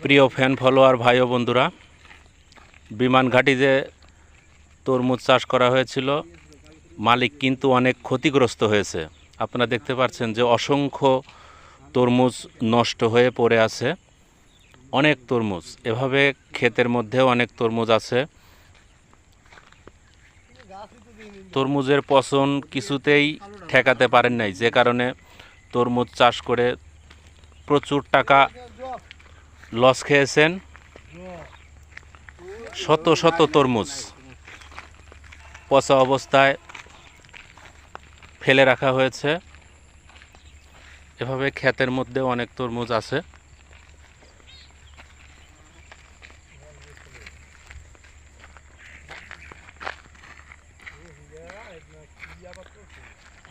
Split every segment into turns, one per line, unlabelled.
প্রিয় fan follower ভাই ও বন্ধুরা, বিমান ঘাঁটিতে তরমুজ চাষ করা হয়েছিল, মালিক কিন্তু অনেক ক্ষতিগ্রস্ত হয়েছে। আপনারা দেখতে পাচ্ছেন যে অসংখ্য তরমুজ নষ্ট হয়ে পড়ে আছে। অনেক তরমুজ এভাবে ক্ষেতের মধ্যেও অনেক তরমুজ আছে। তরমুজের পচন কিছুতেই ঠেকাতে পারেন নাই, যে কারণে তরমুজ চাষ করে প্রচুর টাকা লস খেয়েছেন। শত শত তরমুজ পচা অবস্থায় ফেলে রাখা হয়েছে। এভাবে ক্ষেতের মধ্যে অনেক তরমুজ আছে।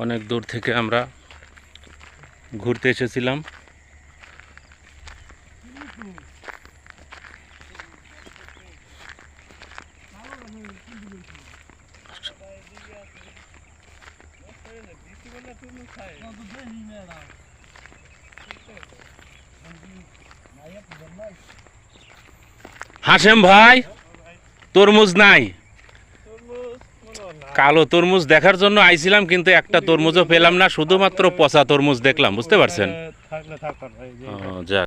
অনেক দূর থেকে আমরা ঘুরতে এসেছিলাম। হাশেম ভাই, তরমুজ নাই। কালো তরমুজ দেখার জন্য আইছিলাম, কিন্তু একটা তরমুজও পেলাম না, শুধুমাত্র পচা তরমুজ দেখলাম। বুঝতে পারছেন? যাক।